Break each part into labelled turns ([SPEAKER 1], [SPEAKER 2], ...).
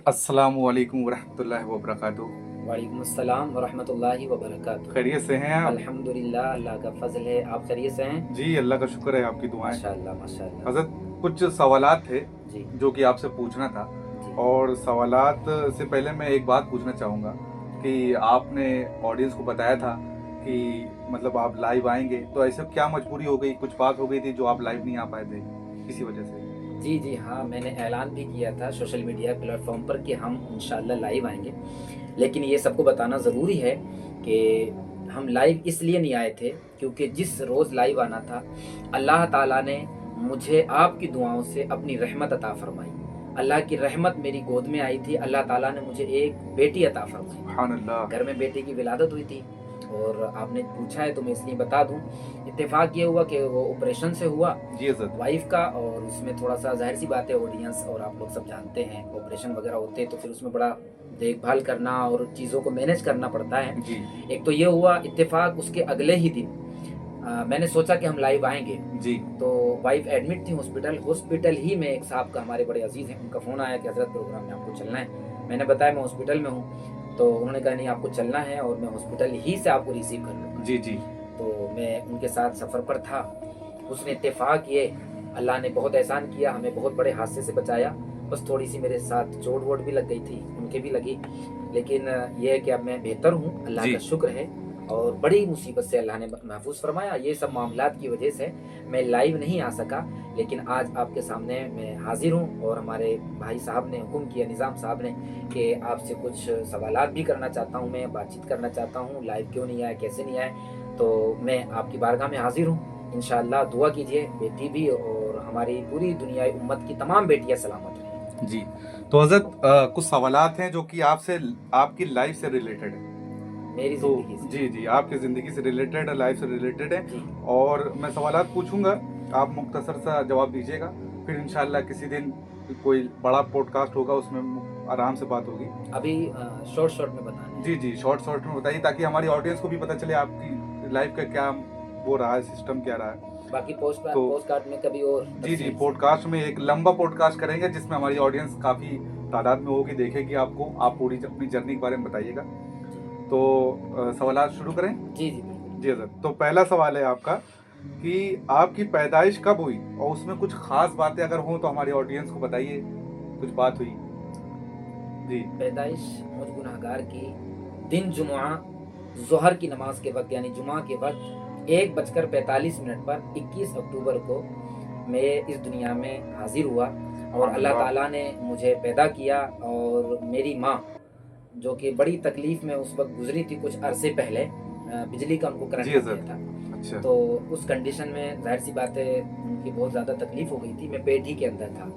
[SPEAKER 1] अस्सलामु अलैकुम वरहमतुल्लाहि वबरकातुहू।
[SPEAKER 2] वालेकुम अस्सलाम वरहमतुल्लाहि वबरकातुह।
[SPEAKER 1] खैरियत से हैं आप?
[SPEAKER 2] अल्हम्दुलिल्लाह, अल्लाह का फ़ज़ल है। आप खैरियत से हैं?
[SPEAKER 1] जी, अल्लाह का शुक्र है, आपकी दुआएँ।
[SPEAKER 2] माशाअल्लाह, माशाअल्लाह।
[SPEAKER 1] हज़रत कुछ सवालात थे
[SPEAKER 2] जी,
[SPEAKER 1] जो कि आपसे पूछना था,
[SPEAKER 2] जी,
[SPEAKER 1] और सवालात से पहले मैं एक बात पूछना चाहूँगा कि आपने ऑडियंस को बताया था कि मतलब आप लाइव आएँगे, तो ऐसे क्या मजबूरी हो गई, कुछ बात हो गई थी जो आप लाइव नहीं आ पाए थे, किसी वजह से?
[SPEAKER 2] जी, जी, हाँ, मैंने ऐलान भी किया था सोशल मीडिया प्लेटफ़ॉर्म पर कि हम इंशाअल्लाह लाइव आएँगे। लेकिन ये सबको बताना ज़रूरी है कि हम लाइव इसलिए नहीं आए थे क्योंकि जिस रोज़ लाइव आना था, अल्लाह ताला ने मुझे आपकी दुआओं से अपनी रहमत अता फ़रमाई। अल्लाह की रहमत मेरी गोद में आई थी, अल्लाह ताला ने मुझे एक बेटी अता फ़रमाई।
[SPEAKER 1] सुभान अल्लाह।
[SPEAKER 2] घर में बेटे की विलादत हुई थी और आपने पूछा है तो मैं इसलिए बता दूं। इत्तेफाक ये हुआ कि वो ऑपरेशन से हुआ
[SPEAKER 1] जी हज़रत।
[SPEAKER 2] वाइफ का, और उसमें थोड़ा सा जाहिर सी बात है, ऑडियंस और आप लोग सब जानते हैं ऑपरेशन वगैरह होते हैं तो फिर उसमें बड़ा देखभाल करना और चीज़ों को मैनेज करना पड़ता है।
[SPEAKER 1] जी,
[SPEAKER 2] एक तो ये हुआ इत्तेफाक, उसके अगले ही दिन मैंने सोचा कि हम लाइव आएंगे,
[SPEAKER 1] जी,
[SPEAKER 2] तो वाइफ एडमिट थी हॉस्पिटल। हॉस्पिटल ही में एक साहब का, हमारे बड़े अजीज़ हैं, उनका फ़ोन आया कि हज़रत प्रोग्राम में आपको चलना है। मैंने बताया मैं हॉस्पिटल में हूँ, तो उन्होंने कहा नहीं आपको चलना है और मैं हॉस्पिटल ही से आपको रिसीव कर लूँगा।
[SPEAKER 1] जी, जी,
[SPEAKER 2] तो मैं उनके साथ सफ़र पर था। हुस्न इत्तेफ़ाक ये, अल्लाह ने बहुत एहसान किया, हमें बहुत बड़े हादसे से बचाया। बस थोड़ी-सी मेरे साथ चोट-वोट भी लग गई थी, उनके भी लगी। लेकिन ये है कि अब मैं बेहतर हूँ, अल्लाह
[SPEAKER 1] जी,
[SPEAKER 2] का शुक्र है, और बड़ी मुसीबत से अल्लाह ने महफ़ूज़ फ़रमाया। ये सब मामलात की वजह से मैं लाइव नहीं आ सका, लेकिन आज आपके सामने मैं हाज़िर हूँ और हमारे भाई साहब ने हुक्म किया, निज़ाम साहब ने, कि आपसे कुछ सवालात भी करना चाहता हूँ मैं, बातचीत करना चाहता हूँ, लाइव क्यों नहीं आए, कैसे नहीं आए? तो मैं आपकी बारगाह में हाज़िर हूँ। इंशाअल्लाह दुआ कीजिए, बेटी भी और हमारी पूरी दुनियाई उम्मत की तमाम बेटियाँ सलामत रहें।
[SPEAKER 1] जी। तो हज़रत कुछ सवालात हैं जो कि आपसे आपकी लाइफ़ से रिलेटेड है।
[SPEAKER 2] मेरी
[SPEAKER 1] तो
[SPEAKER 2] ज़िंदगी से।
[SPEAKER 1] जी, जी, आपकी ज़िंदगी से रिलेटेड है, लाइफ़ से रिलेटेड है,
[SPEAKER 2] जी,
[SPEAKER 1] और मैं सवालात पूछूँगा, आप मुख्तसर सा जवाब दीजिएगा। फिर इंशाअल्लाह किसी दिन कोई बड़ा पॉडकास्ट होगा, उसमें आराम से बात होगी।
[SPEAKER 2] अभी शॉर्ट-शॉर्ट में बताना है।
[SPEAKER 1] जी, जी, शॉर्ट में बताइए ताकि हमारी ऑडियंस को भी पता चले आपकी लाइफ़ का क्या वो रहा है, सिस्टम क्या रहा है।
[SPEAKER 2] बाकी
[SPEAKER 1] तो
[SPEAKER 2] पोस्टकार्ड में कभी और
[SPEAKER 1] जी, जी,
[SPEAKER 2] तफ़सील से।
[SPEAKER 1] पॉडकास्ट में एक लंबा पॉडकास्ट करेंगे जिसमें हमारी ऑडियंस काफ़ी तादाद में होगी, देखेगी आपको। आप पूरी अपनी जर्नी के बारे में बताइएगा।
[SPEAKER 2] जी।
[SPEAKER 1] तो सवालात शुरू करें?
[SPEAKER 2] जी, जी, बिल्कुल।
[SPEAKER 1] जी हज़रत। तो पहला सवाल है आपका कि आपकी पैदाइश कब हुई? और उसमें कुछ ख़ास बातें अगर हों तो हमारी ऑडियंस को बताइए, कुछ बात हुई? जी।
[SPEAKER 2] पैदाइश मुझ गुनहगार की दिन जुमा ज़ोहर की नमाज़ के वक़्त, यानी जुमा के वक़्त 1:45 पर 21 अक्टूबर को मैं इस दुनिया में हाज़िर हुआ, और
[SPEAKER 1] सुभान
[SPEAKER 2] अल्लाह
[SPEAKER 1] अल्लाह।
[SPEAKER 2] ताला ने मुझे पैदा किया। और मेरी माँ, जो कि बड़ी तकलीफ़ में उस वक़्त गुज़री थी कुछ अरसे पहले, बिजली का उनको
[SPEAKER 1] जी
[SPEAKER 2] करंट लग गया
[SPEAKER 1] हज़रत।
[SPEAKER 2] था।
[SPEAKER 1] अच्छा।
[SPEAKER 2] तो उस कंडीशन में ज़ाहिर-सी बात है उनकी बहुत ज़्यादा तकलीफ़ हो गई थी, मैं पेट ही के अंदर था।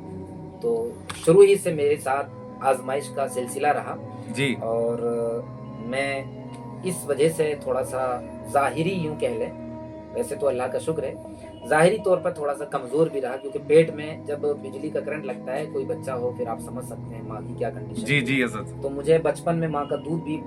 [SPEAKER 2] तो शुरू ही से मेरे साथ आज़माइश का सिलसिला रहा,
[SPEAKER 1] जी।
[SPEAKER 2] और मैं इस वजह से थोड़ा-सा ज़ाहिरी यूँ कह लें, वैसे तो अल्लाह का शुक्र है, ज़ाहिरी तौर पर थोड़ा-सा कमज़ोर भी रहा, क्योंकि पेट में जब बिजली का करंट लगता है, कोई बच्चा हो, फिर आप समझ सकते हैं माँ की क्या कंडीशन
[SPEAKER 1] जी,
[SPEAKER 2] थी।
[SPEAKER 1] जी हज़रत।
[SPEAKER 2] तो मुझे बचपन में माँ का दूध भी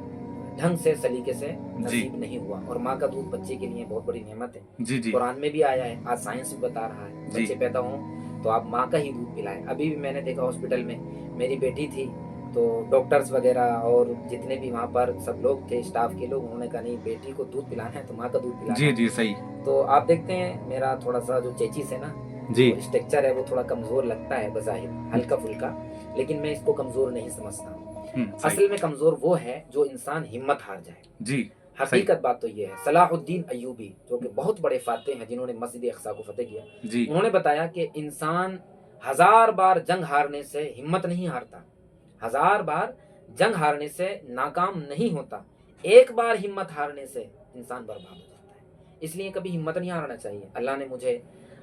[SPEAKER 2] ढंग से, सलीके से
[SPEAKER 1] जी।
[SPEAKER 2] नसीब नहीं हुआ, और माँ का दूध बच्चे के लिए बहुत बड़ी नेमत है।
[SPEAKER 1] जी, जी।
[SPEAKER 2] कुरान में भी आया है, आज साइंस भी बता रहा है,
[SPEAKER 1] जी।
[SPEAKER 2] बच्चे पैदा हों तो आप माँ का ही दूध पिलाएँ। अभी भी मैंने देखा हॉस्पिटल में मेरी बेटी थी, तो डॉक्टर्स वगैरह और जितने भी वहाँ पर सब लोग थे, स्टाफ के लोग, उन्होंने कहा नहीं बेटी को दूध पिलाना है तो माँ का दूध पिलाना
[SPEAKER 1] जी, जी,
[SPEAKER 2] है।
[SPEAKER 1] सही।
[SPEAKER 2] तो आप देखते हैं मेरा थोड़ा-सा जो चेचिस है ना,
[SPEAKER 1] जी।
[SPEAKER 2] जो स्ट्रक्चर है वो थोड़ा कमज़ोर लगता है बज़ाहिर, हल्का-फुल्का, लेकिन मैं इसको कमज़ोर नहीं समझता हूँ।
[SPEAKER 1] सही।
[SPEAKER 2] असल में कमज़ोर वो है जो इंसान हिम्मत हार जाए।
[SPEAKER 1] जी, सही।
[SPEAKER 2] हकीकत बात तो ये है। सलाहुद्दीन अय्यूबी, जो कि बहुत बड़े फ़ातेह हैं, जिन्होंने मस्जिद अक़सा को फ़तेह किया,
[SPEAKER 1] जी।
[SPEAKER 2] उन्होंने बताया कि इंसान हज़ार बार जंग हारने से हिम्मत नहीं हारता, हज़ार बार जंग हारने से नाकाम नहीं होता, एक बार हिम्मत हारने से इंसान बर्बाद हो जाता है। इसलिए कभी हिम्मत नहीं हारना चाहिए। अल्लाह ने मुझे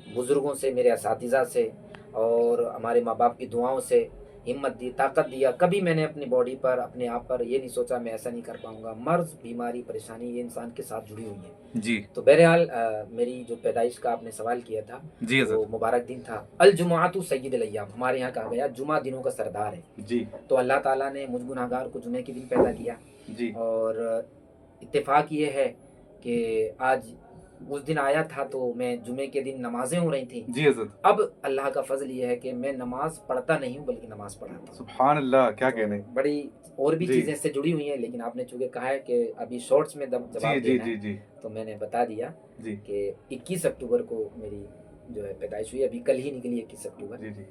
[SPEAKER 2] बुज़ुर्गों से, मेरे असातिज़ा से और हमारे माँ-बाप की दुआओं से हिम्मत दी, ताकत दिया। कभी मैंने अपनी बॉडी पर, अपने आप पर ये नहीं सोचा मैं ऐसा नहीं कर पाऊँगा। मर्ज़, बीमारी, परेशानी ये इंसान के साथ जुड़ी हुई है।
[SPEAKER 1] जी।
[SPEAKER 2] तो बहरहाल मेरी जो पैदाइश का आपने सवाल किया था,
[SPEAKER 1] जी
[SPEAKER 2] वो
[SPEAKER 1] हज़रत।
[SPEAKER 2] मुबारक दिन था। अल जुमुअतु सय्यिदुल अय्याम, हमारे यहाँ कहा गया जुमा दिनों का सरदार है।
[SPEAKER 1] जी।
[SPEAKER 2] तो अल्लाह ताला ने मुझ गुनहगार को जुमे के दिन पैदा किया,
[SPEAKER 1] जी।
[SPEAKER 2] और इत्तेफ़ाक ये है कि आज उस दिन आया था तो मैं जुमे के दिन नमाजें हो रही थी।
[SPEAKER 1] जी हजरत।
[SPEAKER 2] अब अल्लाह का फजल ये है कि मैं नमाज पढ़ता नहीं हूँ बल्कि नमाज पढ़ाता हूँ।
[SPEAKER 1] सुभान अल्लाह, क्या
[SPEAKER 2] तो
[SPEAKER 1] कहने।
[SPEAKER 2] बड़ी और भी
[SPEAKER 1] जी
[SPEAKER 2] चीज़ें इससे जुड़ी हुई हैं, लेकिन आपने चूंकि कहा है कि अभी शॉर्ट्स में
[SPEAKER 1] जी
[SPEAKER 2] जवाब
[SPEAKER 1] जी
[SPEAKER 2] देना
[SPEAKER 1] जी
[SPEAKER 2] है,
[SPEAKER 1] जी
[SPEAKER 2] तो मैंने बता दिया
[SPEAKER 1] जी
[SPEAKER 2] कि 21 अक्टूबर को मेरी जो है पैदाइश हुई, अभी कल ही निकली 21 अक्टूबर।
[SPEAKER 1] जी जी।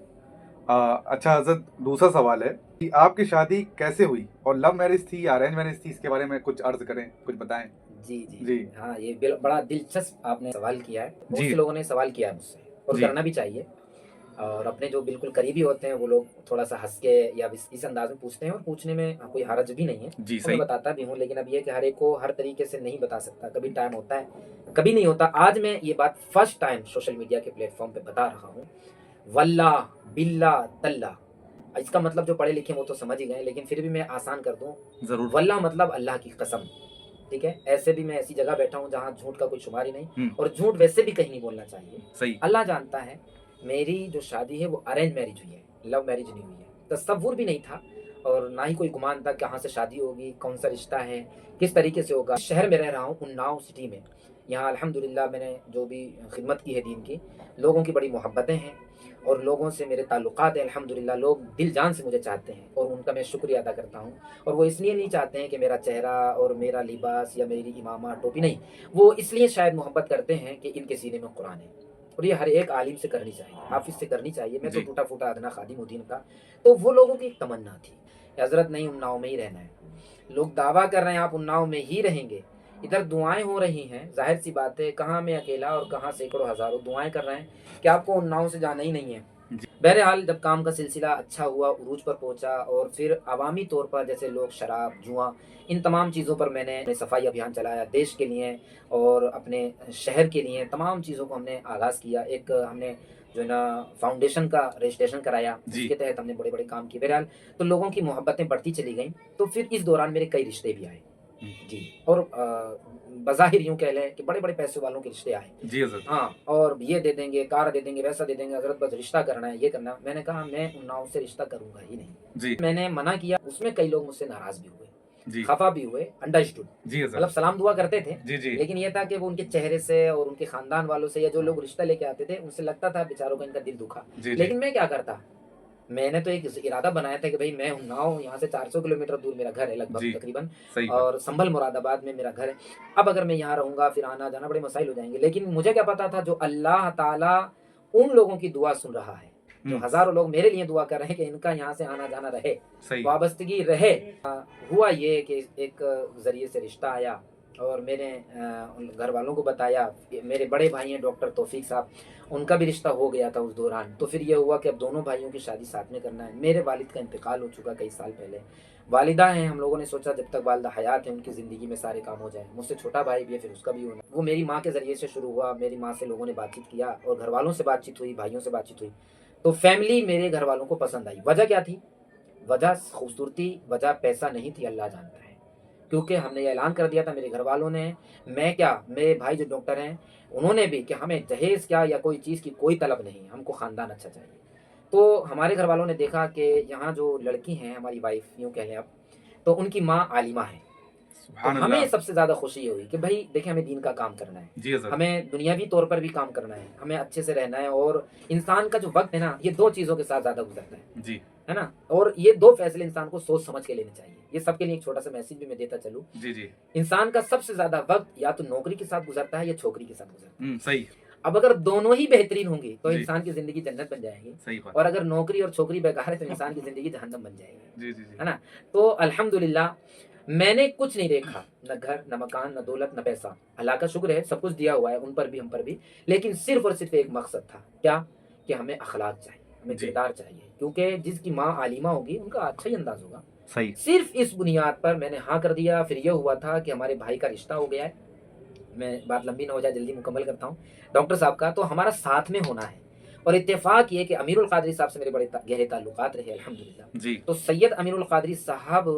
[SPEAKER 1] अच्छा हजरत, दूसरा सवाल है कि आपकी शादी कैसे हुई और लव मैरिज थी या अरेंज मैरिज थी, इसके बारे में कुछ अर्ज करें, कुछ बताएं।
[SPEAKER 2] जी जी
[SPEAKER 1] जी
[SPEAKER 2] जी हाँ, ये बड़ा दिलचस्प आपने सवाल किया है। बहुत
[SPEAKER 1] जी
[SPEAKER 2] से लोगों ने सवाल किया है मुझसे, और
[SPEAKER 1] जी
[SPEAKER 2] करना भी चाहिए। और अपने जो बिल्कुल करीबी होते हैं वो लोग थोड़ा सा हंस के या इस अंदाज में पूछते हैं, और पूछने में कोई हरज भी नहीं है,
[SPEAKER 1] जी
[SPEAKER 2] और मैं
[SPEAKER 1] सही।
[SPEAKER 2] बताता भी हूँ। लेकिन अब ये कि हर एक को हर तरीके से नहीं बता सकता, कभी टाइम होता है, कभी नहीं होता। आज मैं ये बात फर्स्ट टाइम सोशल मीडिया के प्लेटफॉर्म पे बता रहा हूँ। वल्ला बिल्ला तल्ला, इसका मतलब जो पढ़े लिखे हैं वो तो समझ ही गए, लेकिन फिर भी मैं आसान कर दूं।
[SPEAKER 1] जरूर।
[SPEAKER 2] वल्ला मतलब अल्लाह की कसम, ठीक है। ऐसे भी मैं ऐसी जगह बैठा हूँ जहाँ झूठ का कोई शुमार ही नहीं, और झूठ वैसे भी कहीं नहीं बोलना चाहिए।
[SPEAKER 1] सही।
[SPEAKER 2] अल्लाह जानता है, मेरी जो शादी है वो अरेंज मैरिज हुई है, लव मैरिज नहीं हुई है। तसव्वुर भी नहीं था, और ना ही कोई गुमान था कहाँ से शादी होगी, कौन सा रिश्ता है, किस तरीके से होगा। शहर में रह रहा हूँ, उन्नाव सिटी में। यहाँ अल्हम्दुलिल्लाह मैंने जो भी खिदमत की है दीन की, लोगों की बड़ी मोहब्बतें हैं, और लोगों से मेरे ताल्लुकात हैं अल्हम्दुलिल्लाह। लोग दिल जान से मुझे चाहते हैं, और उनका मैं शुक्रिया अदा करता हूँ। और वो इसलिए नहीं चाहते हैं कि मेरा चेहरा और मेरा लिबास या मेरी इमामा टोपी, नहीं, वो इसलिए शायद मोहब्बत करते हैं कि इनके सीने में कुरान है। और ये हर एक आलिम से करनी चाहिए, हाफिज से करनी चाहिए। मैं तो
[SPEAKER 1] जी
[SPEAKER 2] टूटा फूटा अदना खादिम हूं दीन का। तो वो लोगों की एक तमन्ना थी, हजरत नहीं उन्नाव में ही रहना है। लोग दावा कर रहे हैं आप उन्नाव में ही रहेंगे, इधर दुआएं हो रही हैं, जाहिर सी बात है, कहाँ मैं अकेला और कहाँ सैकड़ों हजारों दुआएं कर रहे हैं कि आपको उन्नाव से जाना ही नहीं है।
[SPEAKER 1] जी
[SPEAKER 2] बहरहाल जब काम का सिलसिला अच्छा हुआ, उरूज पर पहुंचा, और फिर अवामी तौर पर जैसे लोग शराब जुआ, इन तमाम चीज़ों पर मैंने सफाई अभियान चलाया देश के लिए और अपने शहर के लिए। तमाम चीज़ों को हमने आगाज़ किया। एक हमने जो है ना फाउंडेशन का रजिस्ट्रेशन कराया,
[SPEAKER 1] जी
[SPEAKER 2] जिसके तहत हमने बड़े बड़े काम किए। बहरहाल तो लोगों की मोहब्बतें बढ़ती चली गईं। तो फिर इस दौरान मेरे कई रिश्ते भी आए जी, और बज़ाहिर यूँ कह लें कि बड़े-बड़े पैसे वालों के रिश्ते आए।
[SPEAKER 1] जी हजरत।
[SPEAKER 2] हाँ, और ये दे देंगे, कार दे देंगे, वैसा दे देंगे, हज़रत बस रिश्ता करना है, ये करना है। मैंने कहा मैं उन्नाव से रिश्ता करूँगा ही नहीं।
[SPEAKER 1] जी
[SPEAKER 2] मैंने मना किया, उसमें कई लोग मुझसे नाराज़ भी हुए,
[SPEAKER 1] जी
[SPEAKER 2] खफ़ा भी हुए, अंडरस्टूड।
[SPEAKER 1] जी
[SPEAKER 2] मतलब
[SPEAKER 1] हजरत।
[SPEAKER 2] सलाम दुआ करते थे,
[SPEAKER 1] जी जी
[SPEAKER 2] लेकिन ये था कि वो उनके चेहरे से और उनके ख़ानदान वालों से, या जो लोग रिश्ता लेके आते थे, उनसे लगता था बेचारों का इनका दिल दुखा।
[SPEAKER 1] जी जी
[SPEAKER 2] लेकिन मैं क्या करता? मैंने तो एक इरादा बनाया था कि भई मैं उन्नाव, यहाँ से 400 किलोमीटर दूर मेरा घर है लगभग
[SPEAKER 1] जी
[SPEAKER 2] तकरीबन,
[SPEAKER 1] सही बात।
[SPEAKER 2] और संभल मुरादाबाद में मेरा घर है। अब अगर मैं यहाँ रहूँगा, फिर आना-जाना बड़े मसाइल हो जाएँगे। लेकिन मुझे क्या पता था, जो अल्लाह ताला उन लोगों की दुआ सुन रहा है, जो हज़ारों लोग मेरे लिए दुआ कर रहे हैं कि इनका यहाँ से आना-जाना रहे,
[SPEAKER 1] सही।
[SPEAKER 2] वाबस्तगी रहे। हुआ ये कि एक ज़रिए से रिश्ता आया, और मैंने उन घर वालों को बताया। मेरे बड़े भाई हैं डॉक्टर तौफीक साहब, उनका भी रिश्ता हो गया था उस दौरान। तो फिर ये हुआ कि अब दोनों भाइयों की शादी साथ में करना है। मेरे वालिद का इंतकाल हो चुका कई साल पहले, वालिदा हैं। हम लोगों ने सोचा जब तक वालिदा हयात है उनकी ज़िंदगी में सारे काम हो जाए। मुझसे छोटा भाई भी है, फिर उसका भी होना। वो मेरी माँ के ज़रिए से शुरू हुआ। मेरी माँ से लोगों ने बातचीत किया, और घर वालों से बातचीत हुई, भाइयों से बातचीत हुई। तो फैमिली मेरे घर वालों को पसंद आई। वजह क्या थी? वजह खूबसूरती, वजह पैसा नहीं थी, अल्लाह जानता है। क्योंकि हमने ये ऐलान कर दिया था मेरे घर वालों ने, मैं क्या, मेरे भाई जो डॉक्टर हैं उन्होंने भी, कि हमें दहेज क्या या कोई चीज़ की कोई तलब नहीं, हमको ख़ानदान अच्छा चाहिए। तो हमारे घर वालों ने देखा कि यहाँ जो लड़की हैं हमारी वाइफ यूँ कह लें आप, तो उनकी माँ आलिमा है। तो
[SPEAKER 1] सुभान
[SPEAKER 2] हमें
[SPEAKER 1] अल्लाह।
[SPEAKER 2] सबसे ज़्यादा खुशी ये हुई कि भाई देखिए, हमें दीन का काम करना है,
[SPEAKER 1] जी हजरत।
[SPEAKER 2] हमें दुनियावी तौर पर भी काम करना है, हमें अच्छे से रहना है, और इंसान का जो वक्त है ना, ये दो चीज़ों के साथ ज़्यादा गुजरता
[SPEAKER 1] जी
[SPEAKER 2] है ना। और ये दो फैसले इंसान को सोच समझ के लेने चाहिए। ये सबके लिए एक छोटा सा मैसेज भी मैं देता चलूँ।
[SPEAKER 1] जी जी।
[SPEAKER 2] इंसान का सबसे ज़्यादा वक्त या तो नौकरी के साथ गुजरता है या छोकरी के साथ गुजरता है।
[SPEAKER 1] सही।
[SPEAKER 2] अब अगर दोनों ही बेहतरीन होंगी तो
[SPEAKER 1] जी
[SPEAKER 2] इंसान की ज़िंदगी जन्नत बन जाएगी,
[SPEAKER 1] सही बात।
[SPEAKER 2] और अगर नौकरी और छोकरी बेकार है तो इंसान की ज़िंदगी जहन्नम बन जाएगी,
[SPEAKER 1] जी जी जी
[SPEAKER 2] है ना। तो अल्हम्दुलिल्लाह मैंने कुछ नहीं देखा, न घर, न मकान, न दौलत, न पैसा। अल्लाह का शुक्र है सब कुछ दिया हुआ है, उन पर भी हम पर भी। लेकिन सिर्फ़ और सिर्फ़ एक मकसद था, क्या? कि हमें अखलाक चाहिए, हमें
[SPEAKER 1] जी
[SPEAKER 2] किरदार चाहिए, क्योंकि जिसकी माँ आलिमा होगी उनका अच्छा ही अंदाज़ होगा।
[SPEAKER 1] सही।
[SPEAKER 2] सिर्फ़ इस बुनियाद पर मैंने हाँ कर दिया। फिर ये हुआ था कि हमारे भाई का रिश्ता हो गया है। मैं बात लंबी ना हो जाए, जल्दी मुकम्मल करता हूँ। डॉक्टर साहब का तो हमारा साथ में होना है, और इत्तेफ़ाक ये कि अमीरुल क़ादरी साहब से मेरे बड़े गहरे ताल्लुकात रहे अल्हम्दुलिल्लाह।
[SPEAKER 1] जी
[SPEAKER 2] तो सैयद अमीरुल क़ादरी साहब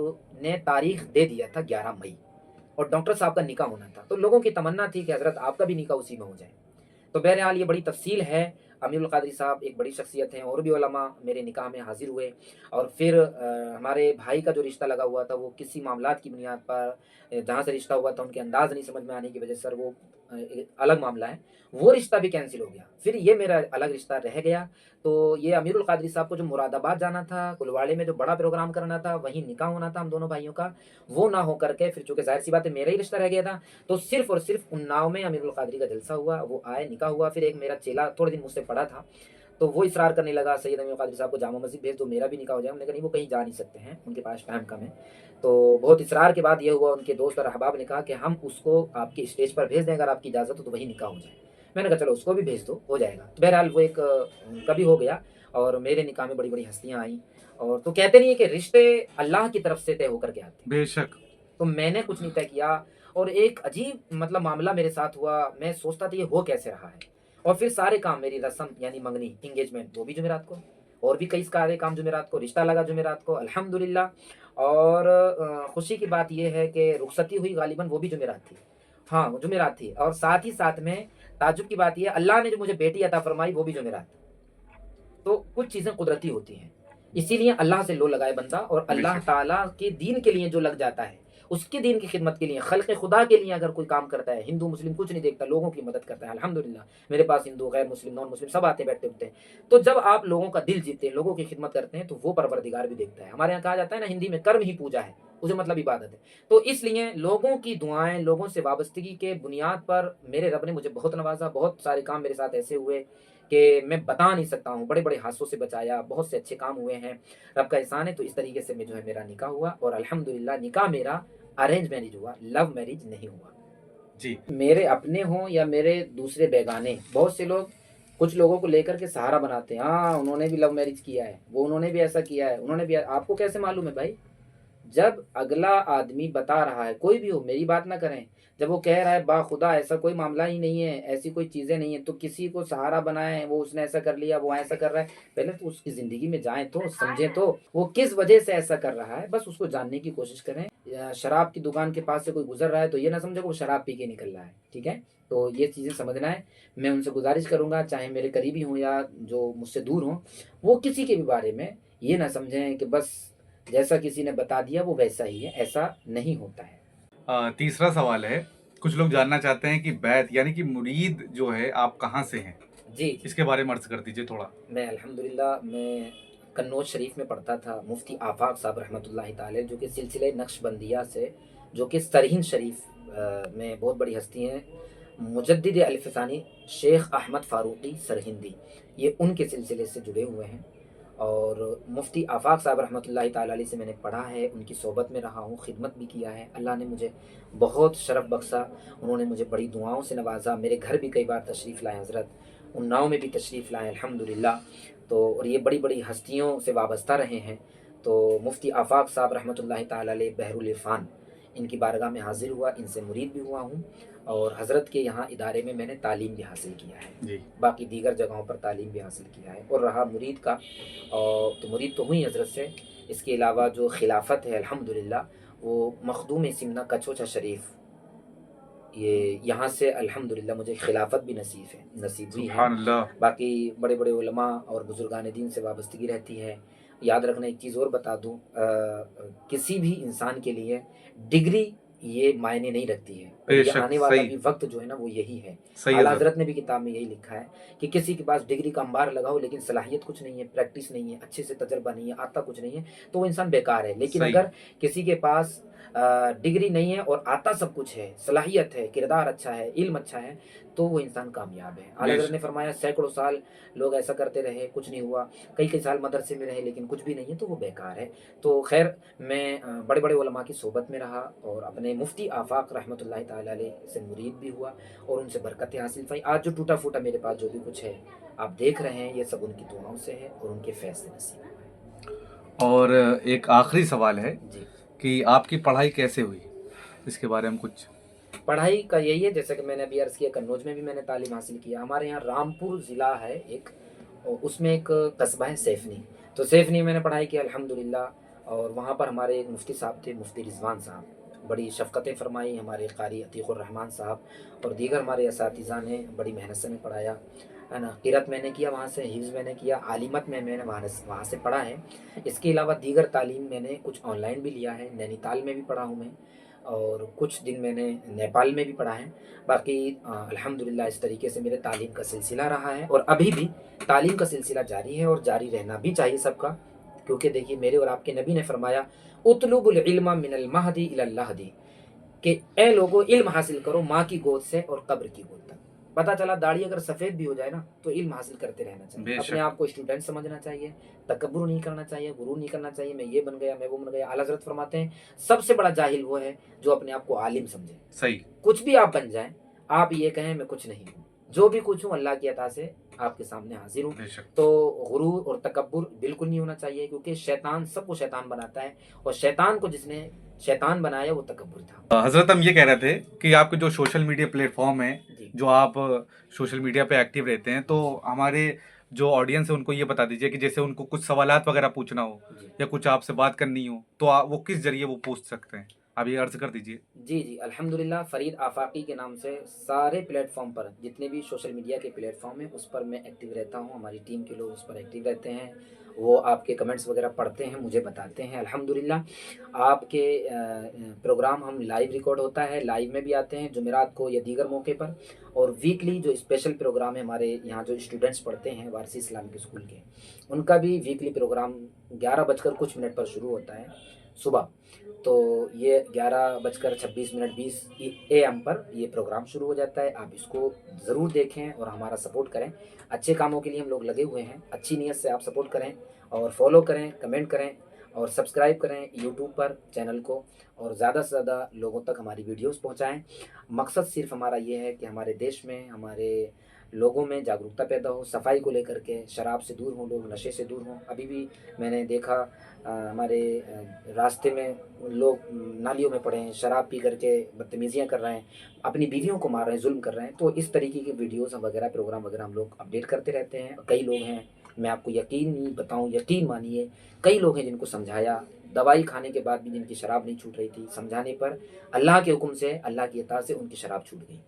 [SPEAKER 2] ने तारीख दे दिया था 11 मई, और डॉक्टर साहब का निकाह होना था। तो लोगों की तमन्ना थी कि हज़रत आपका भी निकाह उसी में हो जाए। तो बहरहाल ये बड़ी तफ़सील है। अमीरुल क़ादरी साहब एक बड़ी शख्सियत हैं, और भी उलमा मेरे निकाह में हाज़िर हुए। और फिर हमारे भाई का जो रिश्ता लगा हुआ था वो किसी मामलात की बुनियाद पर, जहाँ से रिश्ता हुआ था उनके अंदाज़ नहीं समझ में आने की वजह से सर वो एक अलग मामला है, वो रिश्ता भी कैंसिल हो गया। फिर ये मेरा अलग रिश्ता रह गया। तो ये अमीरुल कादरी साहब को जो मुरादाबाद जाना था, कुलवाड़े में जो बड़ा प्रोग्राम करना था, वहीं निकाह होना था हम दोनों भाइयों का, वो ना हो करके फिर चूँकि ज़ाहिर-सी बात है मेरा ही रिश्ता रह गया था, तो सिर्फ़ और सिर्फ़ उन्नाव में अमीरुल कादरी का जलसा हुआ, वो आए, निकाह हुआ। फिर एक मेरा चेला थोड़े दिन मुझसे पढ़ा था, तो वो इसरार करने लगा, सैयद अमीरुल कादरी साहब को जामा मस्जिद भेज दो, मेरा भी निकाह हो जाएगा। हमने कहा नहीं, वो कहीं जा नहीं सकते हैं, उनके पास टाइम कम है। तो बहुत इसरार के बाद ये हुआ, उनके दोस्त और अहबाब ने कहा कि हम उसको आपकी स्टेज पर भेज दें, अगर आपकी इजाज़त हो तो वहीं निकाह हो जाए। मैंने कहा चलो उसको भी भेज दो, हो जाएगा। तो बहरहाल वो एक उनका भी हो गया और मेरे निकाह में बड़ी-बड़ी हस्तियाँ आईं। और तो कहते नहीं है कि रिश्ते अल्लाह की तरफ से तय होकर के आते हैं।
[SPEAKER 1] बेशक।
[SPEAKER 2] तो मैंने कुछ नहीं तय किया और एक अजीब मतलब मामला मेरे साथ हुआ। मैं सोचता था ये हो कैसे रहा है। और फिर सारे काम, मेरी रस्म यानी मंगनी, एंगेजमेंट, वो भी जुमेरात को, और भी कई सारे काम जुमेरात को, रिश्ता लगा जुमेरात को, अल्हम्दुलिल्लाह। और खुशी की बात ये है कि रुखसती हुई गालिबन, वो भी जुमेरात थी। हाँ, वो जुमेरात थी। और साथ ही साथ में ताज्जुब की बात ये है, अल्लाह ने जो मुझे बेटी अता फरमाई वो भी जुमेरात। तो कुछ चीज़ें कुदरती होती हैं। इसीलिए अल्लाह से लो लगाए बंदा, और अल्लाह
[SPEAKER 1] बेशक।
[SPEAKER 2] ताला के दीन के लिए जो लग जाता है, उसके दीन की खिदमत के लिए, खल्क़ खुदा के लिए अगर कोई काम करता है, हिंदू मुस्लिम कुछ नहीं देखता, लोगों की मदद करता है। अल्हम्दुलिल्लाह मेरे पास हिंदू, गैर मुस्लिम, नॉन मुस्लिम सब आते बैठते उठते हैं। तो जब आप लोगों का दिल जीतते हैं, लोगों की खिदमत करते हैं, तो वो परवरदिगार भी देखता है। हमारे यहाँ कहा जाता है ना हिंदी में, कर्म ही पूजा है, उसे मतलब इबादत है। तो इसलिए लोगों की दुआएँ, लोगों से वाबस्तगी के बुनियाद पर मेरे रब ने मुझे बहुत नवाज़ा। बहुत सारे काम मेरे साथ ऐसे हुए कि मैं बता नहीं सकता हूँ। बड़े-बड़े हादसों से बचाया, बहुत से अच्छे काम हुए हैं, रब का एहसान है। तो इस तरीके से मैं जो है मेरा निकाह हुआ, और अल्हम्दुलिल्लाह निकाह मेरा अरेंज मैरिज हुआ, लव मैरिज नहीं हुआ।
[SPEAKER 1] जी।
[SPEAKER 2] मेरे अपने हों या मेरे दूसरे बेगाने, बहुत से लोग कुछ लोगों को लेकर के सहारा बनाते हैं। हाँ, उन्होंने भी लव मैरिज किया है, वो उन्होंने भी ऐसा किया है, उन्होंने भी। आपको कैसे मालूम है भाई? जब अगला आदमी बता रहा है, कोई भी हो, मेरी बात ना करें, जब वो कह रहा है बाखुदा ऐसा कोई मामला ही नहीं है, ऐसी कोई चीज़ें नहीं है, तो किसी को सहारा बनाएँ, वो उसने ऐसा कर लिया, वो ऐसा कर रहा है। पहले तो उसकी ज़िंदगी में जाएँ तो, समझें तो, वो किस वजह से ऐसा कर रहा है, बस उसको जानने की कोशिश करें। या शराब की दुकान के पास से कोई गुज़र रहा है, तो ये ना समझो कि वो शराब पी के निकल रहा है, ठीक है? तो ये चीज़ें समझना है। मैं उनसे गुज़ारिश करूँगा, चाहे मेरे करीबी हों या जो मुझसे दूर हों, वो किसी के भी बारे में ये ना समझें कि बस जैसा किसी ने बता दिया वो वैसा ही है, ऐसा नहीं होता है।
[SPEAKER 1] तीसरा सवाल है, कुछ लोग जानना चाहते हैं कि बैत यानी कि मुरीद जो है आप कहाँ से हैं?
[SPEAKER 2] जी, जी।
[SPEAKER 1] इसके बारे में अर्ज़ कर दीजिए थोड़ा।
[SPEAKER 2] मैं अल्हम्दुलिल्लाह मैं कन्नौज शरीफ में पढ़ता था। मुफ्ती आफ़ाक साहब रहमतुल्लाहि ताले, जो कि सिलसिले नक्शबंदिया से, जो कि सरहिंद शरीफ में बहुत बड़ी हस्ती हैं। मुजद्दिद अल-फ़सानी शेख अहमद फ़ारूक़ी सरहिंदी, ये उनके सिलसिले से जुड़े हुए हैं। और मुफ्ती आफ़ाक साहब रहमतुल्लाहि ताला अलैह से मैंने पढ़ा है, उनकी सोहबत में रहा हूँ, ख़िदमत भी किया है। अल्लाह ने मुझे बहुत शरफ़ बख्शा, उन्होंने मुझे बड़ी दुआओं से नवाज़ा। मेरे घर भी कई बार तशरीफ़ लाए हज़रत, उन्नाव में भी तशरीफ़ लाए अल्हम्दुलिल्लाह। तो और ये बड़ी-बड़ी हस्तियों से वाबस्ता रहे हैं। तो मुफ्ती आफ़ाक साहब रहमतुल्लाहि ताला अलैह बहरुल इरफ़ान, इनकी बारगाह में हाज़िर हुआ, इनसे मुरीद भी हुआ हूँ, और हज़रत के यहाँ इदारे में मैंने तालीम भी हासिल किया है।
[SPEAKER 1] जी।
[SPEAKER 2] बाकी दीगर जगहों पर तालीम भी हासिल किया है, और रहा मुरीद का, और तो मुरीद तो हुई हज़रत से। इसके अलावा जो खिलाफत है अल्हम्दुलिल्लाह, वो मखदूम सिमना कछोचा शरीफ, ये यहाँ से अल्हम्दुलिल्लाह मुझे खिलाफत भी नसीब हुई है।
[SPEAKER 1] सुभान अल्लाह।
[SPEAKER 2] बाकी बड़े-बड़े उलमा और बुज़ुर्गान दीन से वाबस्तगी रहती है। याद रखना, एक चीज़ और बता दूँ, किसी भी इंसान के लिए डिग्री ये मायने नहीं रखती है, और ये
[SPEAKER 1] बेशक,
[SPEAKER 2] आने वाला
[SPEAKER 1] सही।
[SPEAKER 2] भी वक़्त जो है ना वो यही है।
[SPEAKER 1] सही है
[SPEAKER 2] आला
[SPEAKER 1] सर।
[SPEAKER 2] हज़रत ने भी किताब में यही लिखा है कि किसी के पास डिग्री का अंबार लगा हो, लेकिन सलाहियत कुछ नहीं है, प्रैक्टिस नहीं है, अच्छे से तजुर्बा नहीं है, आता कुछ नहीं है, तो वो इंसान बेकार है। लेकिन
[SPEAKER 1] सही।
[SPEAKER 2] अगर किसी के पास डिग्री नहीं है और आता सब कुछ है, सलाहियत है, किरदार अच्छा है, इल्म अच्छा है, तो वो इंसान कामयाब है। आला हज़रत ने फरमाया सैकड़ों साल लोग ऐसा करते रहे, कुछ नहीं हुआ, कई-कई साल मदरसे में रहे, लेकिन कुछ भी नहीं है, तो वो बेकार है। तो ख़ैर, मैं बड़े-बड़े उलमा की सोहबत में रहा, और अपने मुफ्ती आफ़ाक रहमतुल्लाहि ताला अलैह से मुरीद भी हुआ, और उनसे बरकतें हासिल पाई। आज जो टूटा-फूटा मेरे पास जो भी कुछ है, आप देख रहे हैं, ये सब उनकी दुआओं से है और उनके फैज़ से नसीब हुआ है।
[SPEAKER 1] और एक आखिरी सवाल है
[SPEAKER 2] जी।
[SPEAKER 1] कि आपकी पढ़ाई कैसे हुई? इसके बारे में कुछ।
[SPEAKER 2] पढ़ाई का यही है, जैसे कि मैंने अभी अर्ज़ किया, कन्नौज में भी मैंने तालीम हासिल किया। हमारे यहाँ रामपुर ज़िला है एक, उसमें एक कस्बा है सैफ़नी, तो सैफ़नी में मैंने पढ़ाई की अल्हम्दुलिल्लाह। और वहाँ पर हमारे एक मुफ्ती साहब थे, मुफ्ती रिज़वान साहब, बड़ी शफ़क़तें फ़रमाई। हमारे क़ारी अतीक़ुर रहमान साहब और दीगर हमारे असातिज़ा ने बड़ी मेहनत से हमें पढ़ाया, है ना। क़िरात मैंने किया वहाँ से, हिफ़्ज़ मैंने किया, आलिमत में मैंने वहाँ से पढ़ा है। इसके अलावा दीगर तालीम मैंने कुछ ऑनलाइन भी लिया है, नैनीताल में भी पढ़ा हूँ मैं। और कुछ दिन मैंने नेपाल में भी पढ़ा है। बाकी अल्हम्दुलिल्लाह इस तरीके से मेरे तालीम का सिलसिला रहा है और अभी भी तालीम का सिलसिला जारी है और जारी रहना भी चाहिए सबका, क्योंकि देखिए मेरे और आपके नबी ने फरमाया उतलुबुल इल्मा मिनल महदी इलल लहदी, कि ए लोगों इल्म हासिल करो माँ की गोद से और कब्र की गोद तक। पता चला दाढ़ी अगर सफ़ेद भी हो जाए ना तो इल्म हासिल करते रहना चाहिए,
[SPEAKER 1] बेशक।
[SPEAKER 2] अपने आप को स्टूडेंट समझना चाहिए, तकब्बुर नहीं करना चाहिए, गुरूर नहीं करना चाहिए, मैं ये बन गया मैं वो बन गया। आला हज़रत फरमाते हैं सबसे बड़ा जाहिल वो है जो अपने आप को आलिम समझे।
[SPEAKER 1] सही।
[SPEAKER 2] कुछ भी आप बन जाएं, आप ये कहें मैं कुछ नहीं हूँ, जो भी कुछ हूँ अल्लाह की अता से आपके सामने हाजिर हूँ।
[SPEAKER 1] बेशक।
[SPEAKER 2] तो गुरूर और तकब्बुर बिल्कुल नहीं होना चाहिए, क्योंकि शैतान सबको शैतान बनाता है और शैतान को जिसने शैतान बनाया वो तकब्बुर था।
[SPEAKER 1] हजरत हम ये कह रहे थे कि आपके जो सोशल मीडिया प्लेटफॉर्म है,
[SPEAKER 2] जी
[SPEAKER 1] जो आप सोशल मीडिया पे एक्टिव रहते हैं, तो हमारे जो ऑडियंस है उनको ये बता दीजिए कि जैसे उनको कुछ सवालात वगैरह पूछना हो
[SPEAKER 2] जी
[SPEAKER 1] या कुछ आपसे बात करनी हो तो वो किस जरिए वो पूछ सकते हैं, आप ये अर्ज कर दीजिए।
[SPEAKER 2] जी जी अल्हम्दुलिल्लाह फ़रीद आफाकी के नाम से सारे प्लेटफॉर्म पर जितने भी सोशल मीडिया के प्लेटफॉर्म हैं उस पर मैं एक्टिव रहता हूँ, हमारी टीम के लोग उस पर एक्टिव रहते हैं, वो आपके कमेंट्स वगैरह पढ़ते हैं, मुझे बताते हैं। अल्हम्दुलिल्लाह आपके प्रोग्राम हम लाइव रिकॉर्ड होता है, लाइव में भी आते हैं जुमेरात को या दीगर मौके पर, और वीकली जो स्पेशल प्रोग्राम है हमारे यहाँ जो स्टूडेंट्स पढ़ते हैं वारसी इस्लामिक स्कूल के, उनका भी वीकली प्रोग्राम 11 बजकर कुछ मिनट पर शुरू होता है सुबह। तो ये 11 बजकर 26 मिनट 20 AM पर ये प्रोग्राम शुरू हो जाता है। आप इसको ज़रूर देखें और हमारा सपोर्ट करें। अच्छे कामों के लिए हम लोग लगे हुए हैं, अच्छी नीयत से आप सपोर्ट करें और फॉलो करें, कमेंट करें और सब्सक्राइब करें यूट्यूब पर चैनल को, और ज़्यादा से ज़्यादा लोगों तक हमारी वीडियोस पहुंचाएं। मकसद सिर्फ हमारा ये है कि हमारे देश में हमारे लोगों में जागरूकता पैदा हो, सफाई को लेकर के, शराब से दूर हों लोग, नशे से दूर हों। अभी भी मैंने देखा हमारे रास्ते में लोग नालियों में पड़े हैं, शराब पी करके बदतमीज़ियाँ कर रहे हैं, अपनी बीवियों को मार रहे हैं, जुल्म कर रहे हैं। तो इस तरीके के वीडियोस वगैरह प्रोग्राम वगैरह हम लोग अपडेट करते रहते हैं। कई लोग हैं, मैं आपको यकीन नहीं बताऊँ, यकीन मानिए कई लोग हैं जिनको समझाया, दवाई खाने के बाद भी जिनकी शराब नहीं छूट रही थी, समझाने पर अल्लाह के हुक्म से, अल्लाह की अता से उनकी शराब छूट गई।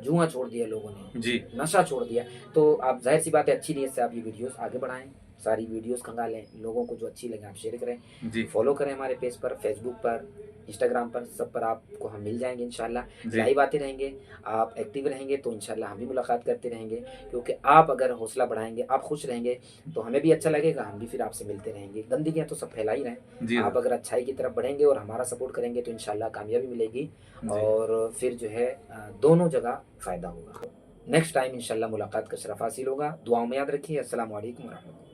[SPEAKER 2] जुआ छोड़ दिया लोगों ने,
[SPEAKER 1] जी।
[SPEAKER 2] नशा छोड़ दिया। तो आप जाहिर सी बात है अच्छी नीयत से आप ये वीडियोस आगे बढ़ाएं, सारी वीडियोस खंगालें, लोगों को जो अच्छी लगे आप शेयर करें,
[SPEAKER 1] जी।
[SPEAKER 2] फॉलो करें हमारे पेज पर, फेसबुक पर, इंस्टाग्राम पर, सब पर आपको हम मिल जाएंगे इंशाल्लाह।
[SPEAKER 1] जी।
[SPEAKER 2] लाइव आते रहेंगे, आप एक्टिव रहेंगे तो इंशाल्लाह हम भी मुलाकात करते रहेंगे, क्योंकि आप अगर हौसला बढ़ाएंगे, आप खुश रहेंगे तो हमें भी अच्छा लगेगा, हम भी फिर आपसे मिलते रहेंगे। गंदगियाँ तो सब फैला ही रहें,
[SPEAKER 1] जी
[SPEAKER 2] आप अगर अच्छाई की तरफ बढ़ेंगे और हमारा सपोर्ट करेंगे तो इंशाल्लाह कामयाबी मिलेगी
[SPEAKER 1] जी।
[SPEAKER 2] और फिर जो है दोनों जगह फ़ायदा होगा। नेक्स्ट टाइम इंशाल्लाह मुलाकात का शरफ हासिल होगा। दुआओं में याद रखिए। अस्सलाम वालेकुम व रहमतुल्लाह।